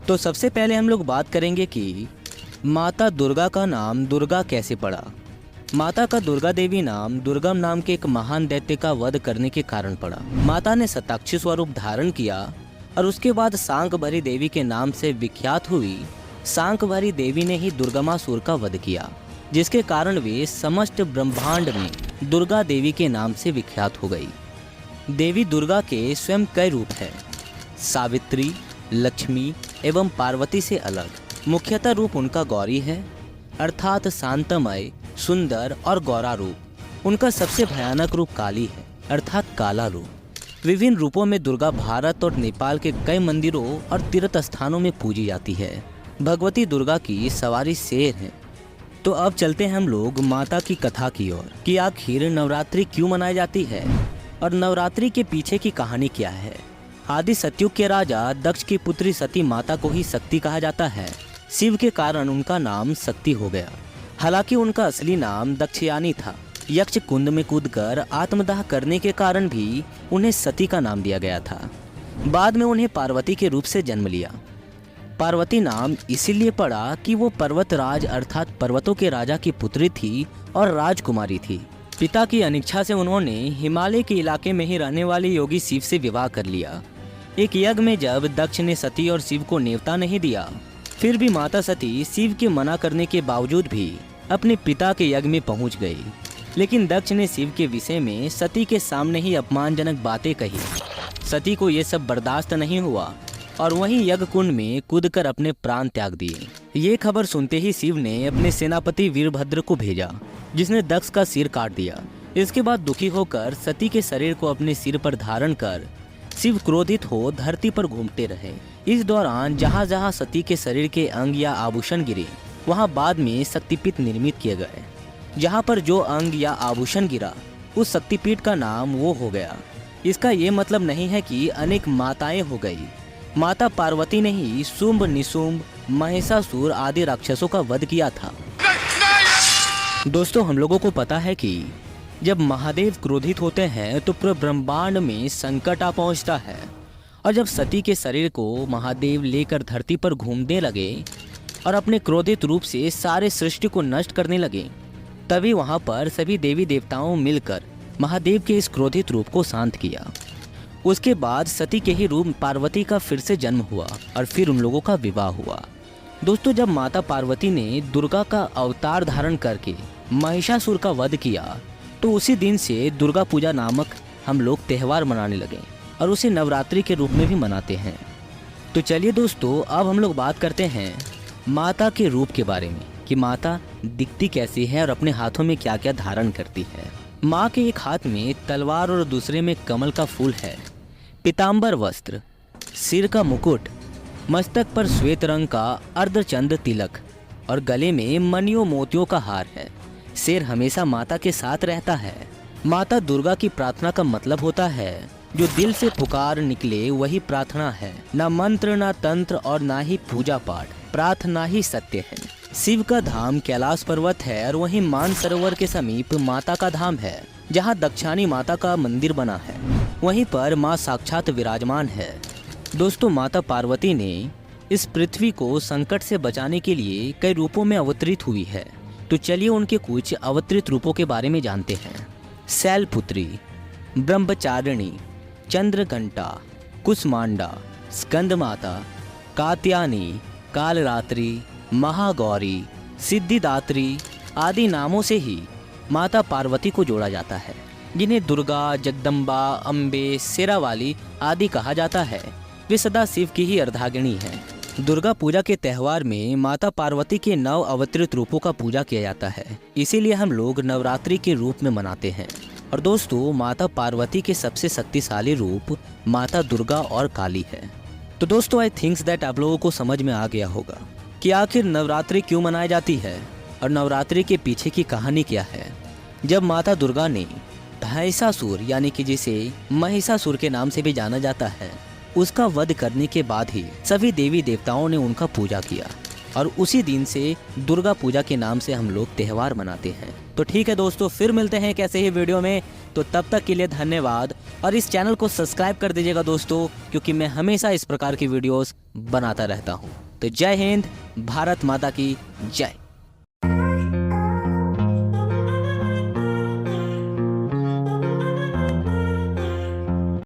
तो सबसे पहले हम लोग बात करेंगे कि माता दुर्गा का नाम दुर्गा कैसे पड़ा। माता का दुर्गा देवी नाम दुर्गम नाम के एक महान दैत्य का वध करने के कारण पड़ा। माता ने शताक्षी स्वरूप धारण किया और उसके बाद शांकभरी देवी के नाम से विख्यात हुई शांकभरी देवी ने ही दुर्गमासुर का वध किया, जिसके कारण वे समस्त ब्रह्मांड में दुर्गा देवी के नाम से विख्यात हो गई। देवी दुर्गा के स्वयं कई रूप हैं, सावित्री, लक्ष्मी एवं पार्वती से अलग। मुख्यतः रूप उनका गौरी है, अर्थात शांतमय, सुंदर और गौरा रूप। उनका सबसे भयानक रूप काली है, अर्थात काला रूप। विभिन्न रूपों में दुर्गा भारत और नेपाल के कई मंदिरों और तीर्थ स्थानों में पूजी जाती है। भगवती दुर्गा की सवारी शेर है। तो अब चलते हैं हम लोग माता की कथा की ओर कि आखिर नवरात्रि क्यों मनाई जाती है और नवरात्रि के पीछे की कहानी क्या है। आदि सतयुग के राजा दक्ष की पुत्री सती माता को ही शक्ति कहा जाता है। शिव के कारण उनका नाम शक्ति हो गया। हालांकि उनका असली नाम दक्षयानी था। यक्ष कुंड में कूदकर आत्मदाह करने के कारण भी उन्हें सती का नाम दिया गया था। बाद में उन्हें पार्वती के रूप से जन्म लिया। पार्वती नाम इसीलिए पड़ा कि वो पर्वतराज अर्थात पर्वतों के राजा की पुत्री थी और राजकुमारी थी। पिता की अनिच्छा से उन्होंने हिमालय के इलाके में ही रहने वाले योगी शिव से विवाह कर लिया। एक यज्ञ में जब दक्ष ने सती और शिव को न्योता नहीं दिया, फिर भी माता सती शिव के मना करने के बावजूद भी अपने पिता के यज्ञ में पहुंच गई। लेकिन दक्ष ने शिव के विषय में सती के सामने ही अपमानजनक बातें कही। सती को ये सब बर्दाश्त नहीं हुआ और वहीं यज्ञ कुंड में कूदकर अपने प्राण त्याग दिए। ये खबर सुनते ही शिव ने अपने सेनापति वीरभद्र को भेजा, जिसने दक्ष का सिर काट दिया। इसके बाद दुखी होकर सती के शरीर को अपने सिर पर धारण कर शिव क्रोधित हो धरती पर घूमते रहे। इस दौरान जहाँ जहाँ सती के शरीर के अंग या आभूषण गिरे, वहाँ बाद में शक्तिपीठ निर्मित किए गए। जहाँ पर जो अंग या आभूषण गिरा, उस शक्तिपीठ का नाम वो हो गया। इसका ये मतलब नहीं है कि अनेक माताएं हो गई। माता पार्वती ने ही शुंभ, निशुंभ, महिषासुर आदि राक्षसों का वध किया था। दोस्तों, हम लोगों को पता है कि जब महादेव क्रोधित होते हैं तो पूरे ब्रह्मांड में संकट आ पहुंचता है। और जब सती के शरीर को महादेव लेकर धरती पर घूमने लगे और अपने क्रोधित रूप से सारे सृष्टि को नष्ट करने लगे, तभी वहां पर सभी देवी देवताओं मिलकर महादेव के इस क्रोधित रूप को शांत किया। उसके बाद सती के ही रूप पार्वती का फिर से जन्म हुआ और फिर उन लोगों का विवाह हुआ। दोस्तों, जब माता पार्वती ने दुर्गा का अवतार धारण करके महिषासुर का वध किया, तो उसी दिन से दुर्गा पूजा नामक हम लोग त्यौहार मनाने लगे और उसे नवरात्रि के रूप में भी मनाते हैं। तो चलिए दोस्तों, अब हम लोग बात करते हैं माता के रूप के बारे में कि माता दिखती कैसी है और अपने हाथों में क्या क्या धारण करती है। माँ के एक हाथ में तलवार और दूसरे में कमल का फूल है। पीताम्बर वस्त्र, सिर का मुकुट, मस्तक पर श्वेत रंग का अर्धचंद्र तिलक और गले में मणियों मोतियों का हार है। शेर हमेशा माता के साथ रहता है। माता दुर्गा की प्रार्थना का मतलब होता है जो दिल से पुकार निकले वही प्रार्थना है। न मंत्र, न तंत्र और न ही पूजा पाठ, प्रार्थना ही सत्य है। शिव का धाम कैलाश पर्वत है और वहीं मानसरोवर के समीप माता का धाम है, जहां दक्षानी माता का मंदिर बना है। वहीं पर माँ साक्षात विराजमान है। दोस्तों, माता पार्वती ने इस पृथ्वी को संकट से बचाने के लिए कई रूपों में अवतरित हुई है। तो चलिए उनके कुछ अवतरित रूपों के बारे में जानते हैं। शैलपुत्री, ब्रह्मचारिणी, चंद्रघंटा, कुसमांडा, स्कंद माता, कात्यायनी, कालरात्रि, महागौरी, सिद्धिदात्री आदि नामों से ही माता पार्वती को जोड़ा जाता है, जिन्हें दुर्गा, जगदम्बा, अम्बे, शेरावाली आदि कहा जाता है। वे सदा शिव की ही अर्धांगिनी हैं। दुर्गा पूजा के त्यौहार में माता पार्वती के 9 अवतरित रूपों का पूजा किया जाता है, इसीलिए हम लोग नवरात्रि के रूप में मनाते हैं। और दोस्तों, माता पार्वती के सबसे शक्तिशाली रूप माता दुर्गा और काली है। तो दोस्तों, आई थिंक्स दैट आप लोगों को समझ में आ गया होगा कि आखिर नवरात्रि क्यों मनाई जाती है और नवरात्रि के पीछे की कहानी क्या है। जब माता दुर्गा ने महिषासुर यानी कि जिसे महिषासुर के नाम से भी जाना जाता है, उसका वध करने के बाद ही सभी देवी देवताओं ने उनका पूजा किया और उसी दिन से दुर्गा पूजा के नाम से हम लोग त्यौहार मनाते हैं। तो ठीक है दोस्तों, फिर मिलते हैं कैसे ही वीडियो में। तो तब तक के लिए धन्यवाद, और इस चैनल को सब्सक्राइब कर दीजिएगा दोस्तों, क्योंकि मैं हमेशा इस प्रकार की वीडियोस बनाता रहता हूँ। तो जय हिंद, भारत माता की जय।